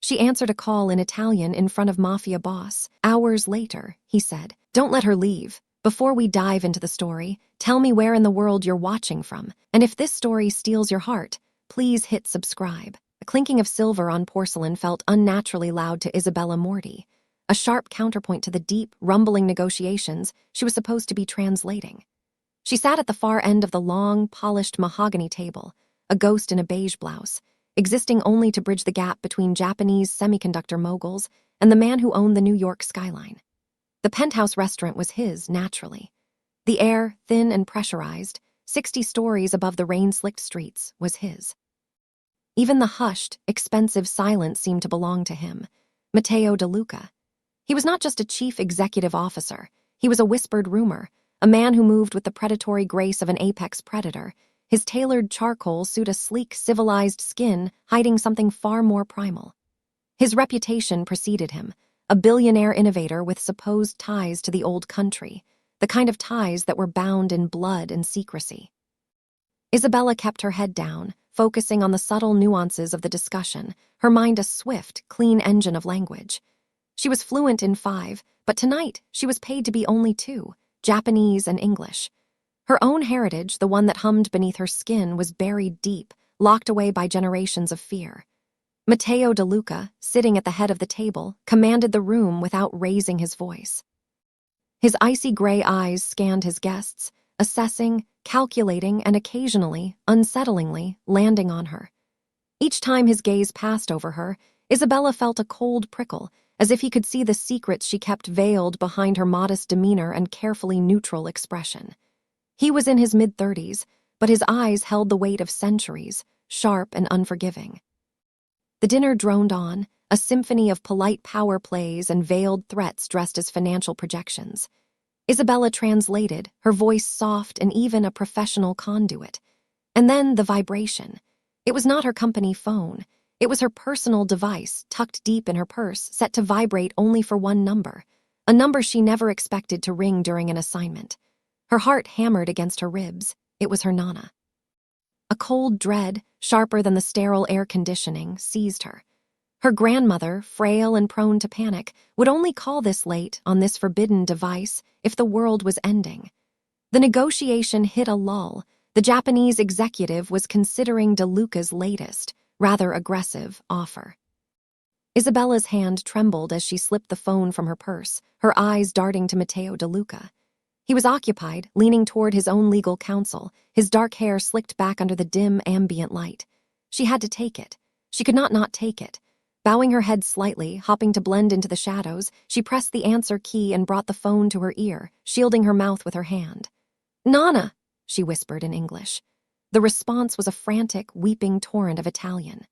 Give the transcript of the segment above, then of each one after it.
She answered a call in Italian in front of Mafia boss. Hours later, he said, "Don't let her leave. Before we dive into the story, tell me where in the world you're watching from, and if this story steals your heart, please hit subscribe." The clinking of silver on porcelain felt unnaturally loud to Isabella Morty, a sharp counterpoint to the deep, rumbling negotiations she was supposed to be translating. She sat at the far end of the long, polished mahogany table, a ghost in a beige blouse, existing only to bridge the gap between Japanese semiconductor moguls and the man who owned the New York skyline. The penthouse restaurant was his, naturally. The air, thin and pressurized, 60 stories above the rain-slicked streets, was his. Even the hushed, expensive silence seemed to belong to him, Matteo De Luca. He was not just a chief executive officer, he was a whispered rumor, a man who moved with the predatory grace of an apex predator, his tailored charcoal suit a sleek, civilized skin hiding something far more primal. His reputation preceded him, a billionaire innovator with supposed ties to the old country, the kind of ties that were bound in blood and secrecy. Isabella kept her head down, focusing on the subtle nuances of the discussion, her mind a swift, clean engine of language. She was fluent in 5, but tonight she was paid to be only 2, Japanese and English. Her own heritage, the one that hummed beneath her skin, was buried deep, locked away by generations of fear. Matteo De Luca, sitting at the head of the table, commanded the room without raising his voice. His icy gray eyes scanned his guests, assessing, calculating, and occasionally, unsettlingly, landing on her. Each time his gaze passed over her, Isabella felt a cold prickle, as if he could see the secrets she kept veiled behind her modest demeanor and carefully neutral expression. He was in his mid-30s, but his eyes held the weight of centuries, sharp and unforgiving. The dinner droned on, a symphony of polite power plays and veiled threats dressed as financial projections. Isabella translated, her voice soft and even a professional conduit. And then the vibration. It was not her company phone. It was her personal device, tucked deep in her purse, set to vibrate only for one number, a number she never expected to ring during an assignment. Her heart hammered against her ribs. It was her Nana. A cold dread, sharper than the sterile air conditioning, seized her. Her grandmother, frail and prone to panic, would only call this late on this forbidden device if the world was ending. The negotiation hit a lull. The Japanese executive was considering De Luca's latest, rather aggressive, offer. Isabella's hand trembled as she slipped the phone from her purse, her eyes darting to Matteo De Luca. He was occupied, leaning toward his own legal counsel, his dark hair slicked back under the dim, ambient light. She had to take it. She could not take it. Bowing her head slightly, hopping to blend into the shadows, she pressed the answer key and brought the phone to her ear, shielding her mouth with her hand. "Nana," she whispered in English. The response was a frantic, weeping torrent of Italian.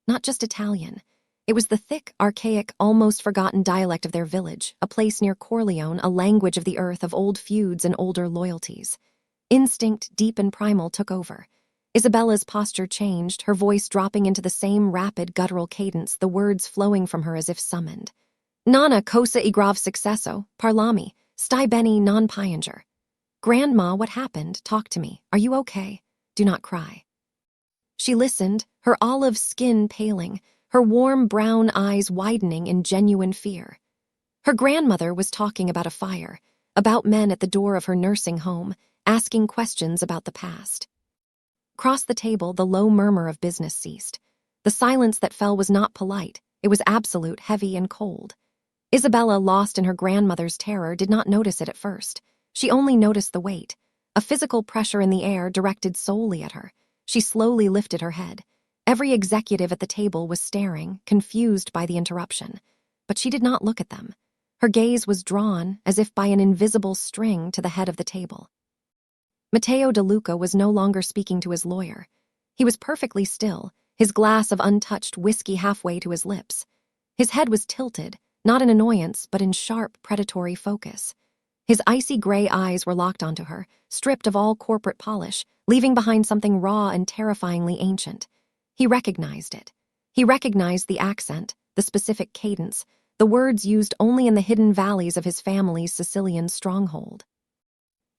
Not just Italian. It was the thick, archaic, almost forgotten dialect of their village, a place near Corleone, a language of the earth of old feuds and older loyalties. Instinct, deep and primal, took over. Isabella's posture changed, her voice dropping into the same rapid, guttural cadence, the words flowing from her as if summoned. "Nana cosa I grav successo, parlami, stai bene non pianger." "Grandma, what happened? Talk to me. Are you okay? Do not cry." She listened, her olive skin paling, her warm brown eyes widening in genuine fear. Her grandmother was talking about a fire, about men at the door of her nursing home, asking questions about the past. Across the table, the low murmur of business ceased. The silence that fell was not polite. It was absolute, heavy, and cold. Isabella, lost in her grandmother's terror, did not notice it at first. She only noticed the weight, a physical pressure in the air directed solely at her. She slowly lifted her head. Every executive at the table was staring, confused by the interruption. But she did not look at them. Her gaze was drawn, as if by an invisible string, to the head of the table. Matteo De Luca was no longer speaking to his lawyer. He was perfectly still, his glass of untouched whiskey halfway to his lips. His head was tilted, not in annoyance, but in sharp, predatory focus. His icy gray eyes were locked onto her, stripped of all corporate polish, leaving behind something raw and terrifyingly ancient. He recognized it. He recognized the accent, the specific cadence, the words used only in the hidden valleys of his family's Sicilian stronghold.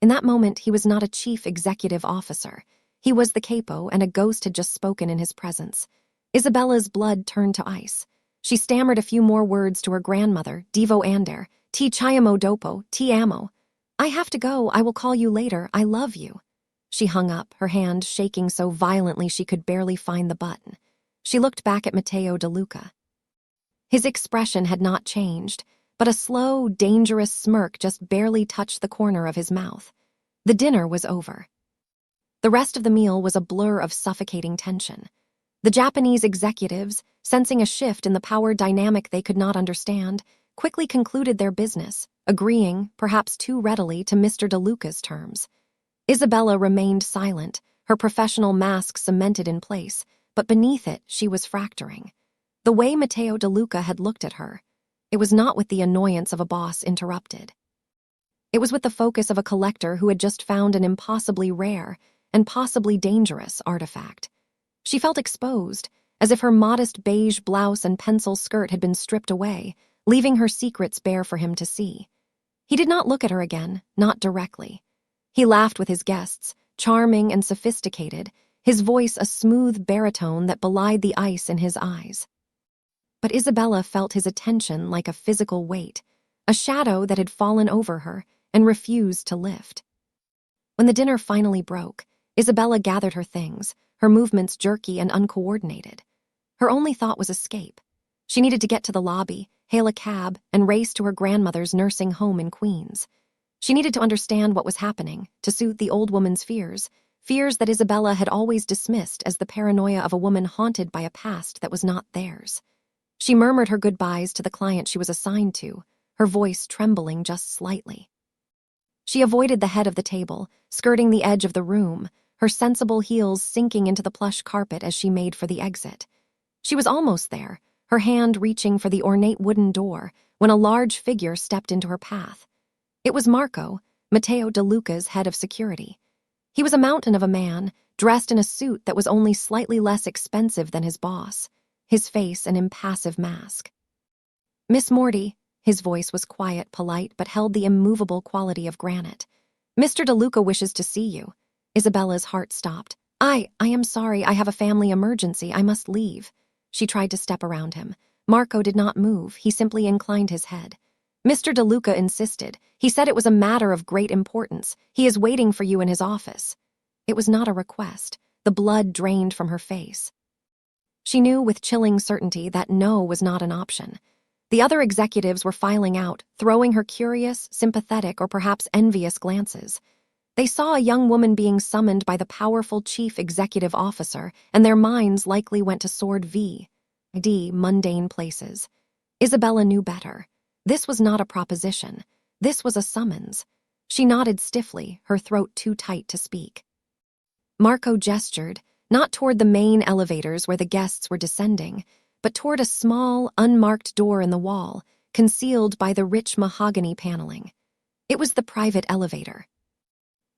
In that moment, he was not a chief executive officer. He was the capo, and a ghost had just spoken in his presence. Isabella's blood turned to ice. She stammered a few more words to her grandmother, Devo Ander, Ti chiamo dopo, ti amo. I have to go, I will call you later, I love you. She hung up, her hand shaking so violently she could barely find the button. She looked back at Matteo De Luca. His expression had not changed, but a slow, dangerous smirk just barely touched the corner of his mouth. The dinner was over. The rest of the meal was a blur of suffocating tension. The Japanese executives, sensing a shift in the power dynamic they could not understand, quickly concluded their business, agreeing, perhaps too readily, to Mr. De Luca's terms. Isabella remained silent, her professional mask cemented in place, but beneath it she was fracturing. The way Matteo De Luca had looked at her, it was not with the annoyance of a boss interrupted. It was with the focus of a collector who had just found an impossibly rare and possibly dangerous artifact. She felt exposed, as if her modest beige blouse and pencil skirt had been stripped away, leaving her secrets bare for him to see. He did not look at her again, not directly. He laughed with his guests, charming and sophisticated, his voice a smooth baritone that belied the ice in his eyes. But Isabella felt his attention like a physical weight, a shadow that had fallen over her and refused to lift. When the dinner finally broke, Isabella gathered her things, her movements jerky and uncoordinated. Her only thought was escape. She needed to get to the lobby, hail a cab, and race to her grandmother's nursing home in Queens. She needed to understand what was happening, to soothe the old woman's fears that Isabella had always dismissed as the paranoia of a woman haunted by a past that was not theirs. She murmured her goodbyes to the client she was assigned to, her voice trembling just slightly. She avoided the head of the table, skirting the edge of the room, her sensible heels sinking into the plush carpet as she made for the exit. She was almost there, her hand reaching for the ornate wooden door, when a large figure stepped into her path. It was Marco, Matteo De Luca's head of security. He was a mountain of a man, dressed in a suit that was only slightly less expensive than his boss, his face an impassive mask. Miss Morty, his voice was quiet, polite, but held the immovable quality of granite. Mr. De Luca wishes to see you. Isabella's heart stopped. I am sorry, I have a family emergency, I must leave. She tried to step around him. Marco did not move, he simply inclined his head. Mr. De Luca insisted. He said it was a matter of great importance. He is waiting for you in his office. It was not a request. The blood drained from her face. She knew with chilling certainty that no was not an option. The other executives were filing out, throwing her curious, sympathetic, or perhaps envious glances. They saw a young woman being summoned by the powerful chief executive officer, and their minds likely went to Sword V.D. mundane places. Isabella knew better. This was not a proposition. This was a summons. She nodded stiffly, her throat too tight to speak. Marco gestured, not toward the main elevators where the guests were descending, but toward a small, unmarked door in the wall, concealed by the rich mahogany paneling. It was the private elevator.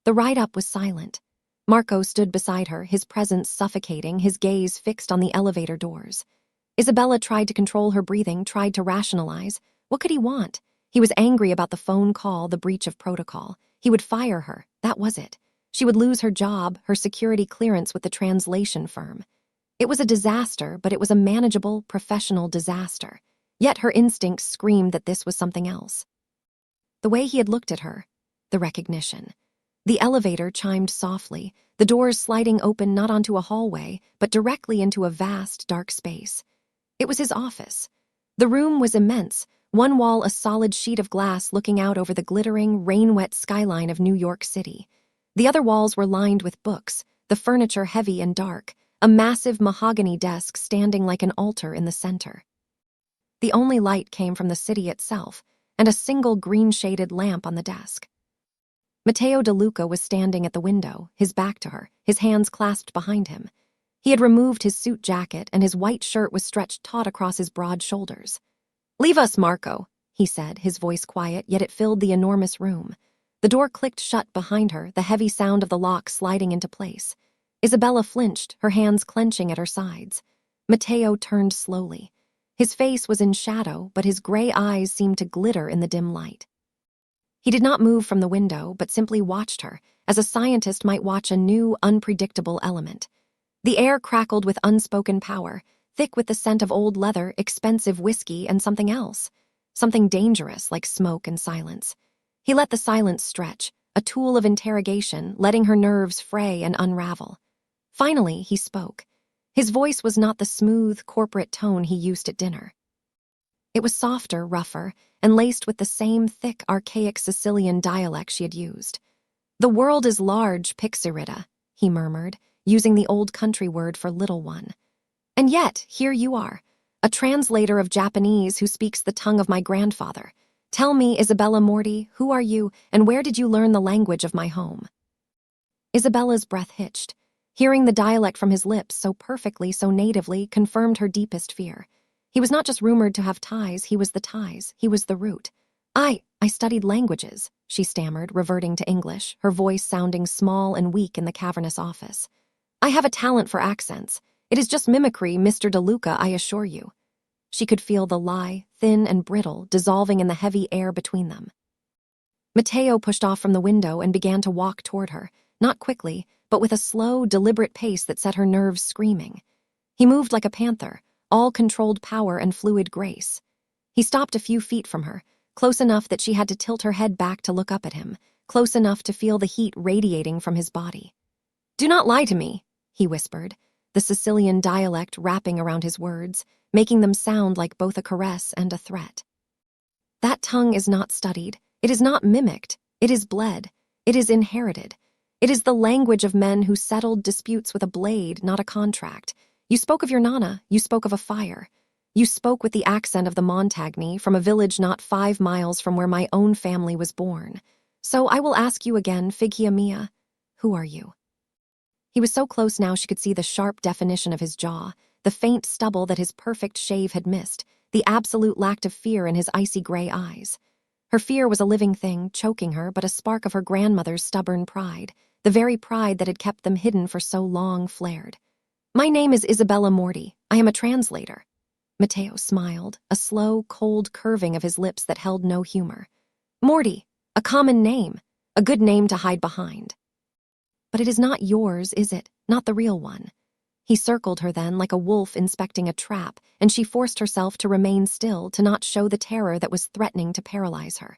The ride-up was silent. Marco stood beside her, his presence suffocating, his gaze fixed on the elevator doors. Isabella tried to control her breathing, tried to rationalize. What could he want? He was angry about the phone call, the breach of protocol. He would fire her, that was it. She would lose her job, her security clearance with the translation firm. It was a disaster, but it was a manageable, professional disaster. Yet her instincts screamed that this was something else. The way he had looked at her, the recognition. The elevator chimed softly, the doors sliding open not onto a hallway, but directly into a vast, dark space. It was his office. The room was immense, one wall a solid sheet of glass looking out over the glittering, rain-wet skyline of New York City. The other walls were lined with books, the furniture heavy and dark, a massive mahogany desk standing like an altar in the center. The only light came from the city itself, and a single green-shaded lamp on the desk. Matteo De Luca was standing at the window, his back to her, his hands clasped behind him. He had removed his suit jacket, and his white shirt was stretched taut across his broad shoulders. "Leave us, Marco," he said, his voice quiet, yet it filled the enormous room. The door clicked shut behind her, the heavy sound of the lock sliding into place. Isabella flinched, her hands clenching at her sides. Matteo turned slowly. His face was in shadow, but his gray eyes seemed to glitter in the dim light. He did not move from the window, but simply watched her, as a scientist might watch a new, unpredictable element. The air crackled with unspoken power, thick with the scent of old leather, expensive whiskey, and something else. Something dangerous, like smoke and silence. He let the silence stretch, a tool of interrogation, letting her nerves fray and unravel. Finally, he spoke. His voice was not the smooth, corporate tone he used at dinner. It was softer, rougher, and laced with the same thick, archaic Sicilian dialect she had used. "The world is large, Pixarita," he murmured, using the old country word for little one. "And yet, here you are, a translator of Japanese who speaks the tongue of my grandfather. Tell me, Isabella Morty, who are you, and where did you learn the language of my home?" Isabella's breath hitched. Hearing the dialect from his lips so perfectly, so natively, confirmed her deepest fear. He was not just rumored to have ties, he was the ties, he was the root. I studied languages," she stammered, reverting to English, her voice sounding small and weak in the cavernous office. "I have a talent for accents. It is just mimicry, Mr. DeLuca, I assure you." She could feel the lie, thin and brittle, dissolving in the heavy air between them. Matteo pushed off from the window and began to walk toward her, not quickly, but with a slow, deliberate pace that set her nerves screaming. He moved like a panther, all controlled power and fluid grace. He stopped a few feet from her, close enough that she had to tilt her head back to look up at him, close enough to feel the heat radiating from his body. "Do not lie to me," he whispered, the Sicilian dialect wrapping around his words, making them sound like both a caress and a threat. "That tongue is not studied. It is not mimicked. It is bled. It is inherited. It is the language of men who settled disputes with a blade, not a contract. You spoke of your nana, you spoke of a fire. You spoke with the accent of the Montagny from a village not 5 miles from where my own family was born. So I will ask you again, Figia mia, who are you?" He was so close now she could see the sharp definition of his jaw, the faint stubble that his perfect shave had missed, the absolute lack of fear in his icy gray eyes. Her fear was a living thing, choking her, but a spark of her grandmother's stubborn pride, the very pride that had kept them hidden for so long, flared. "My name is Isabella Morty. I am a translator." Matteo smiled, a slow, cold curving of his lips that held no humor. "Morty, a common name, a good name to hide behind. But it is not yours, is it? Not the real one." He circled her then like a wolf inspecting a trap, and she forced herself to remain still, to not show the terror that was threatening to paralyze her.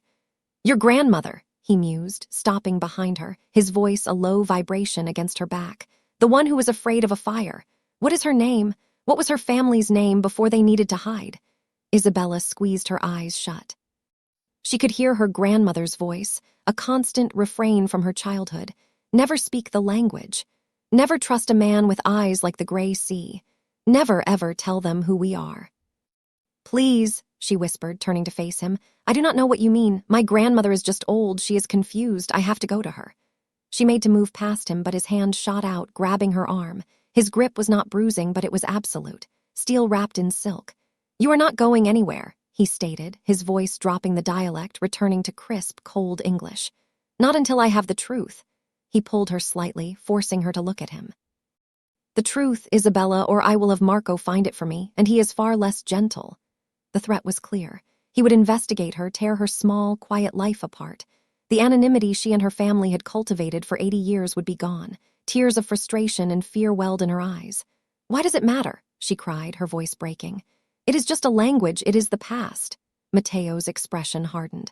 "Your grandmother," he mused, stopping behind her, his voice a low vibration against her back. "The one who was afraid of a fire. What is her name? What was her family's name before they needed to hide?" Isabella squeezed her eyes shut. She could hear her grandmother's voice, a constant refrain from her childhood. Never speak the language. Never trust a man with eyes like the gray sea. Never ever tell them who we are. "Please," she whispered, turning to face him. "I do not know what you mean. My grandmother is just old. She is confused. I have to go to her." She made to move past him, but his hand shot out, grabbing her arm. His grip was not bruising, but it was absolute, steel wrapped in silk. "You are not going anywhere," he stated, his voice dropping the dialect, returning to crisp, cold English. "Not until I have the truth." He pulled her slightly, forcing her to look at him. "The truth, Isabella, or I will have Marco find it for me, and he is far less gentle." The threat was clear. He would investigate her, tear her small, quiet life apart. The anonymity she and her family had cultivated for 80 years would be gone. Tears of frustration and fear welled in her eyes. "Why does it matter?" she cried, her voice breaking. "It is just a language. It is the past." Matteo's expression hardened.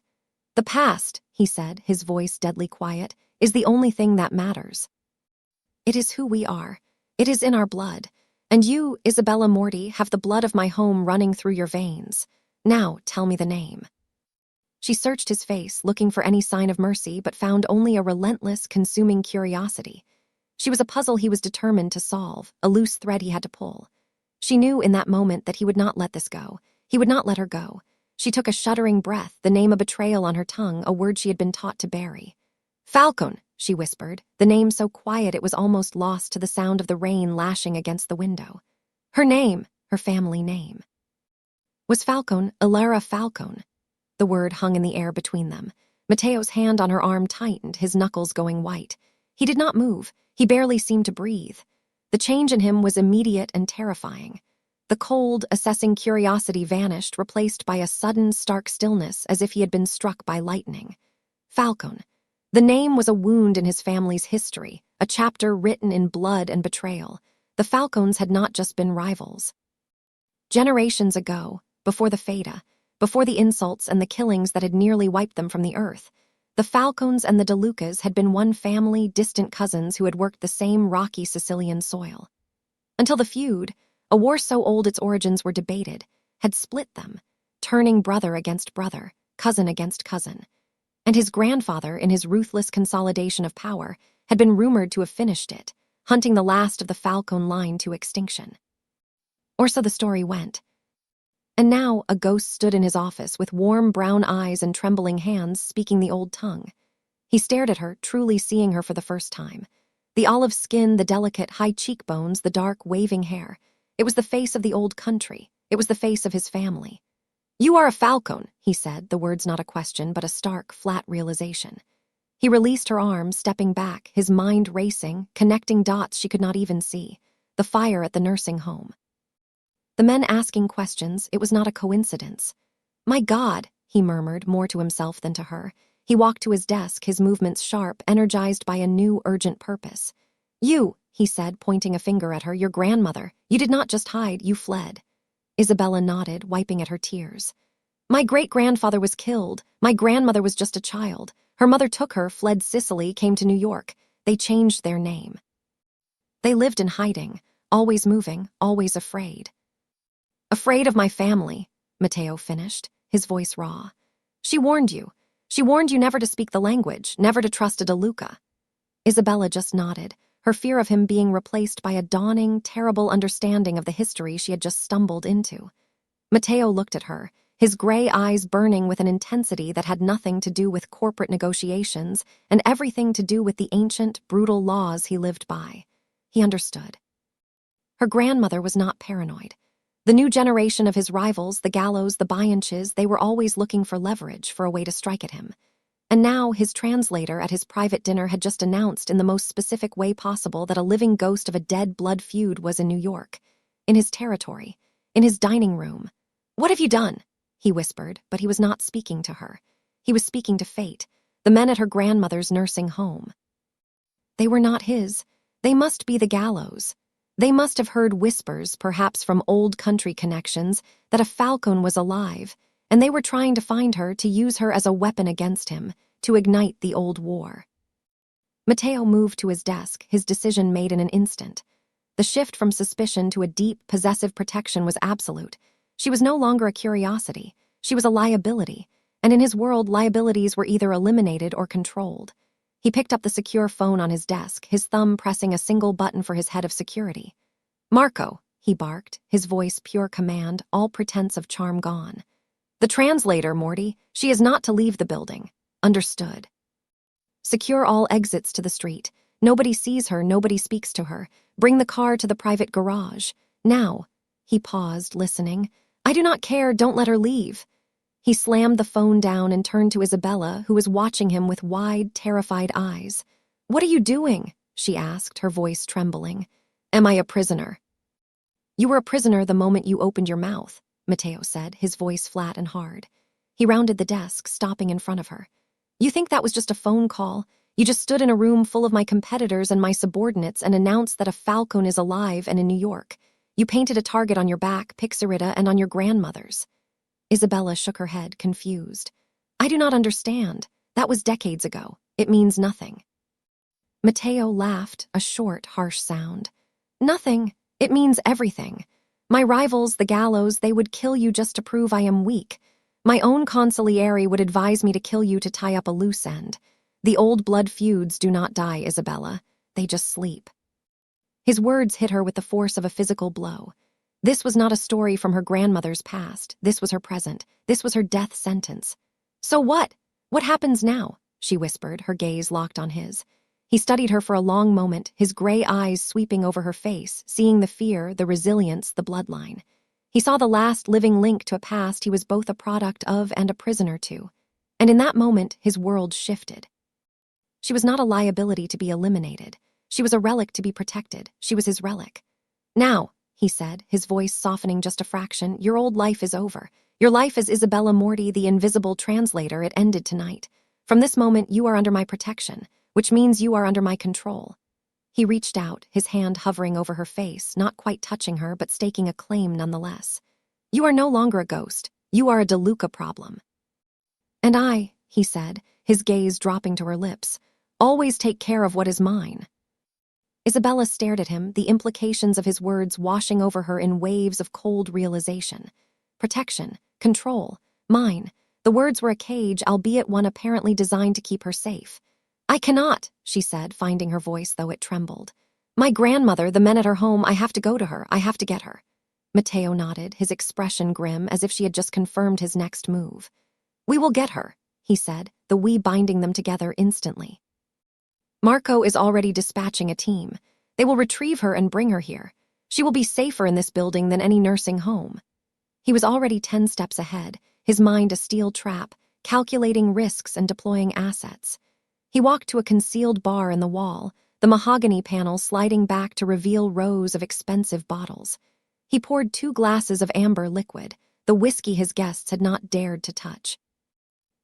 "The past," he said, his voice deadly quiet, "is the only thing that matters. It is who we are. It is in our blood. And you, Isabella Morty, have the blood of my home running through your veins. Now tell me the name." She searched his face, looking for any sign of mercy, but found only a relentless, consuming curiosity. She was a puzzle he was determined to solve, a loose thread he had to pull. She knew in that moment that he would not let this go. He would not let her go. She took a shuddering breath, the name a betrayal on her tongue, a word she had been taught to bury. "Falcon," she whispered, the name so quiet it was almost lost to the sound of the rain lashing against the window. Her name, her family name, was Falcon, Ilara Falcon. The word hung in the air between them. Matteo's hand on her arm tightened, his knuckles going white. He did not move. He barely seemed to breathe. The change in him was immediate and terrifying. The cold, assessing curiosity vanished, replaced by a sudden, stark stillness, as if he had been struck by lightning. Falcon. The name was a wound in his family's history, a chapter written in blood and betrayal. The Falcons had not just been rivals. Generations ago, before the Feta, before the insults and the killings that had nearly wiped them from the earth, the Falcons and the DeLucas had been one family, distant cousins who had worked the same rocky Sicilian soil. Until the feud, a war so old its origins were debated, had split them, turning brother against brother, cousin against cousin. And his grandfather, in his ruthless consolidation of power, had been rumored to have finished it, hunting the last of the Falcon line to extinction. Or so the story went. And now a ghost stood in his office with warm brown eyes and trembling hands, speaking the old tongue. He stared at her, truly seeing her for the first time. The olive skin, the delicate, high cheekbones, the dark, waving hair. It was the face of the old country. It was the face of his family. "You are a Falcon," he said, the words not a question, but a stark, flat realization. He released her arm, stepping back, his mind racing, connecting dots she could not even see. The fire at the nursing home. The men asking questions, it was not a coincidence. "My God," he murmured, more to himself than to her. He walked to his desk, his movements sharp, energized by a new, urgent purpose. "You," he said, pointing a finger at her, "your grandmother. You did not just hide, you fled." Isabella nodded, wiping at her tears. "My great-grandfather was killed. My grandmother was just a child. Her mother took her, fled Sicily, came to New York. They changed their name. They lived in hiding, always moving, always afraid." "Afraid of my family," Matteo finished, his voice raw. "She warned you. She warned you never to speak the language, never to trust a DeLuca." Isabella just nodded, her fear of him being replaced by a dawning, terrible understanding of the history she had just stumbled into. Matteo looked at her, his gray eyes burning with an intensity that had nothing to do with corporate negotiations and everything to do with the ancient, brutal laws he lived by. He understood. Her grandmother was not paranoid. The new generation of his rivals, the Gallos, the Bianches, they were always looking for leverage, for a way to strike at him. And now his translator at his private dinner had just announced in the most specific way possible that a living ghost of a dead blood feud was in New York, in his territory, in his dining room. "What have you done?" he whispered, but he was not speaking to her. He was speaking to fate, the men at her grandmother's nursing home. They were not his. They must be the Gallos. They must have heard whispers, perhaps from old country connections, that a Falcon was alive, and they were trying to find her, to use her as a weapon against him, to ignite the old war. Matteo moved to his desk, his decision made in an instant. The shift from suspicion to a deep, possessive protection was absolute. She was no longer a curiosity. She was a liability, and in his world, liabilities were either eliminated or controlled. He picked up the secure phone on his desk, his thumb pressing a single button for his head of security. "Marco," he barked, his voice pure command, all pretense of charm gone. "The translator, Morty. She is not to leave the building. Understood. Secure all exits to the street. Nobody sees her, nobody speaks to her. Bring the car to the private garage. Now." He paused, listening. "I do not care, don't let her leave." He slammed the phone down and turned to Isabella, who was watching him with wide, terrified eyes. "What are you doing?" she asked, her voice trembling. "Am I a prisoner?" "You were a prisoner the moment you opened your mouth," Matteo said, his voice flat and hard. He rounded the desk, stopping in front of her. "You think that was just a phone call? You just stood in a room full of my competitors and my subordinates and announced that a Falcon is alive and in New York. You painted a target on your back, Pixarita, and on your grandmother's." Isabella shook her head, confused. "I do not understand. That was decades ago. It means nothing." Matteo laughed, a short, harsh sound. "Nothing. It means everything. My rivals, the Gallos, they would kill you just to prove I am weak. My own consigliere would advise me to kill you to tie up a loose end. The old blood feuds do not die, Isabella. They just sleep." His words hit her with the force of a physical blow. This was not a story from her grandmother's past. This was her present. This was her death sentence. "So what? What happens now?" she whispered, her gaze locked on his. He studied her for a long moment, his gray eyes sweeping over her face, seeing the fear, the resilience, the bloodline. He saw the last living link to a past he was both a product of and a prisoner to. And in that moment, his world shifted. She was not a liability to be eliminated. She was a relic to be protected. She was his relic. "Now," he said, his voice softening just a fraction, "your old life is over. Your life as Isabella Morty, the invisible translator, it ended tonight. From this moment, you are under my protection, which means you are under my control." He reached out, his hand hovering over her face, not quite touching her, but staking a claim nonetheless. You are no longer a ghost. You are a DeLuca problem. And I, he said, his gaze dropping to her lips, always take care of what is mine. Isabella stared at him, the implications of his words washing over her in waves of cold realization. Protection, control, mine. The words were a cage, albeit one apparently designed to keep her safe. I cannot, she said, finding her voice though it trembled. My grandmother, the men at her home, I have to go to her. I have to get her. Matteo nodded, his expression grim, as if she had just confirmed his next move. We will get her, he said, the we binding them together instantly. Marco is already dispatching a team. They will retrieve her and bring her here. She will be safer in this building than any nursing home. He was already 10 steps ahead, his mind a steel trap, calculating risks and deploying assets. He walked to a concealed bar in the wall, the mahogany panel sliding back to reveal rows of expensive bottles. He poured 2 glasses of amber liquid, the whiskey his guests had not dared to touch.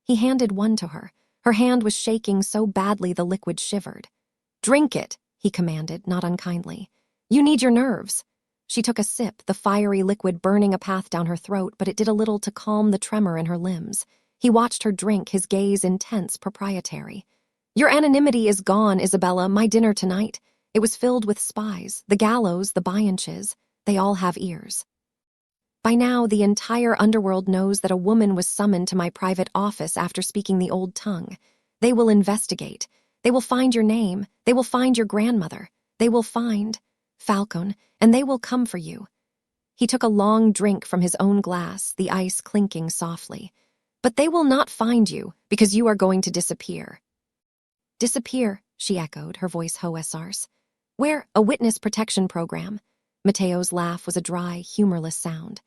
He handed one to her. Her hand was shaking so badly the liquid shivered. Drink it, he commanded, not unkindly. You need your nerves. She took a sip, the fiery liquid burning a path down her throat, but it did a little to calm the tremor in her limbs. He watched her drink, his gaze intense, proprietary. Your anonymity is gone, Isabella, my dinner tonight. It was filled with spies, the gallows, the Byenches. They all have ears. By now, the entire underworld knows that a woman was summoned to my private office after speaking the old tongue. They will investigate. They will find your name. They will find your grandmother. They will find Falcone, and they will come for you. He took a long drink from his own glass, the ice clinking softly. But they will not find you, because you are going to disappear. Disappear, she echoed, her voice hoarse. Where? A witness protection program. Matteo's laugh was a dry, humorless sound.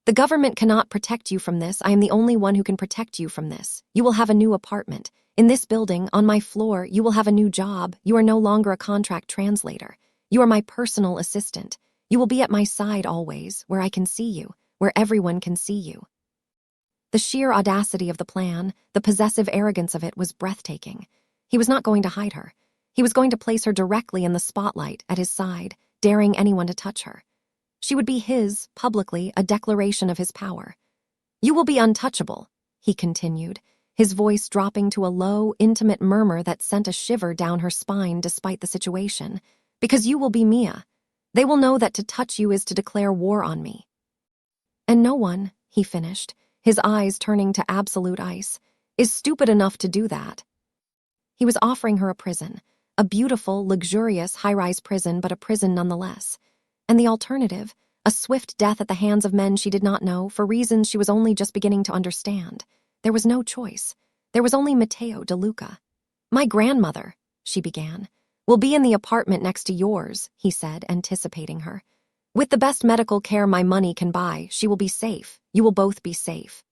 The government cannot protect you from this. I am the only one who can protect you from this. You will have a new apartment. In this building, on my floor, you will have a new job. You are no longer a contract translator. You are my personal assistant. You will be at my side always, where I can see you, where everyone can see you. The sheer audacity of the plan, the possessive arrogance of it was breathtaking. He was not going to hide her. He was going to place her directly in the spotlight at his side, daring anyone to touch her. She would be his, publicly, a declaration of his power. You will be untouchable, he continued, his voice dropping to a low, intimate murmur that sent a shiver down her spine despite the situation, because you will be Mia. They will know that to touch you is to declare war on me. And no one, he finished, his eyes turning to absolute ice, is stupid enough to do that. He was offering her a prison, a beautiful, luxurious, high-rise prison, but a prison nonetheless. And the alternative, a swift death at the hands of men she did not know, for reasons she was only just beginning to understand. There was no choice. There was only Matteo DeLuca. My grandmother, she began, will be in the apartment next to yours, he said, anticipating her. With the best medical care my money can buy, she will be safe. You will both be safe.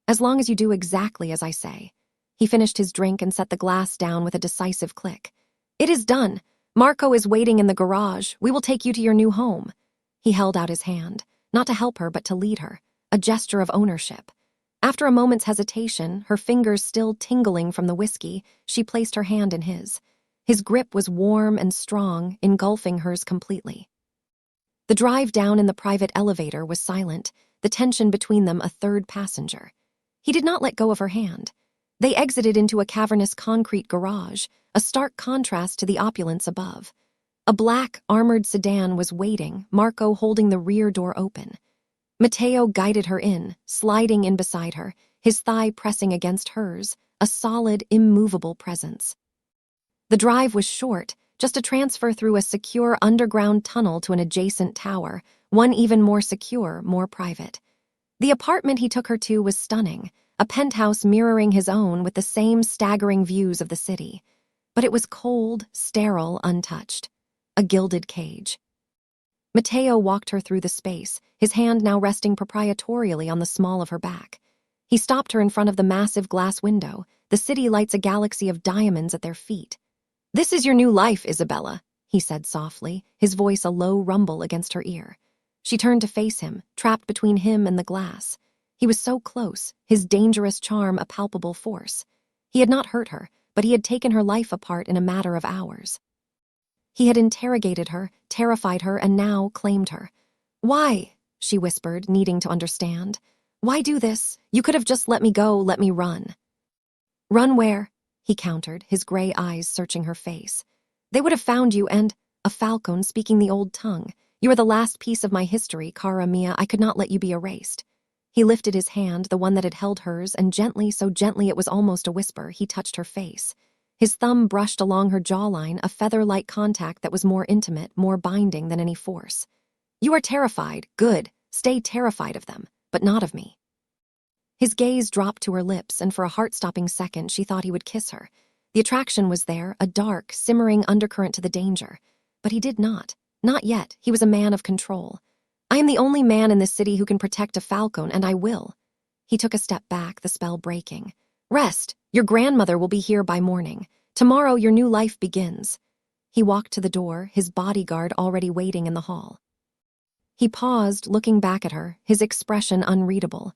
As long as you do exactly as I say. He finished his drink and set the glass down with a decisive click. It is done. Marco is waiting in the garage. We will take you to your new home. He held out his hand, not to help her but to lead her, a gesture of ownership. After a moment's hesitation, her fingers still tingling from the whiskey, she placed her hand in his. His grip was warm and strong, engulfing hers completely. The drive down in the private elevator was silent, the tension between them a third passenger. He did not let go of her hand. They exited into a cavernous concrete garage, a stark contrast to the opulence above. A black, armored sedan was waiting, Marco holding the rear door open. Matteo guided her in, sliding in beside her, his thigh pressing against hers, a solid, immovable presence. The drive was short, just a transfer through a secure underground tunnel to an adjacent tower, one even more secure, more private. The apartment he took her to was stunning, a penthouse mirroring his own with the same staggering views of the city. But it was cold, sterile, untouched. A gilded cage. Matteo walked her through the space, his hand now resting proprietorially on the small of her back. He stopped her in front of the massive glass window, the city lights a galaxy of diamonds at their feet. This is your new life, Isabella, he said softly, his voice a low rumble against her ear. She turned to face him, trapped between him and the glass. He was so close, his dangerous charm a palpable force. He had not hurt her, but he had taken her life apart in a matter of hours. He had interrogated her, terrified her, and now claimed her. Why? she whispered, needing to understand. Why do this? You could have just let me go, let me run. Run where? He countered, his gray eyes searching her face. They would have found you and… A falcon speaking the old tongue. You are the last piece of my history, cara mia. I could not let you be erased. He lifted his hand, the one that had held hers, and gently, so gently it was almost a whisper, he touched her face. His thumb brushed along her jawline, a feather-like contact that was more intimate, more binding than any force. You are terrified. Good. Stay terrified of them, but not of me. His gaze dropped to her lips, and for a heart-stopping second she thought he would kiss her. The attraction was there, a dark, simmering undercurrent to the danger. But he did not. Not yet. He was a man of control. I am the only man in this city who can protect a falcon, and I will. He took a step back, the spell breaking. Rest. Your grandmother will be here by morning. Tomorrow your new life begins. He walked to the door, his bodyguard already waiting in the hall. He paused, looking back at her, his expression unreadable.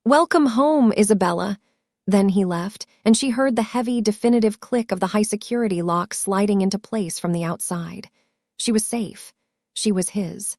Welcome home, Isabella. Then he left, and she heard the heavy, definitive click of the high-security lock sliding into place from the outside. She was safe. She was his.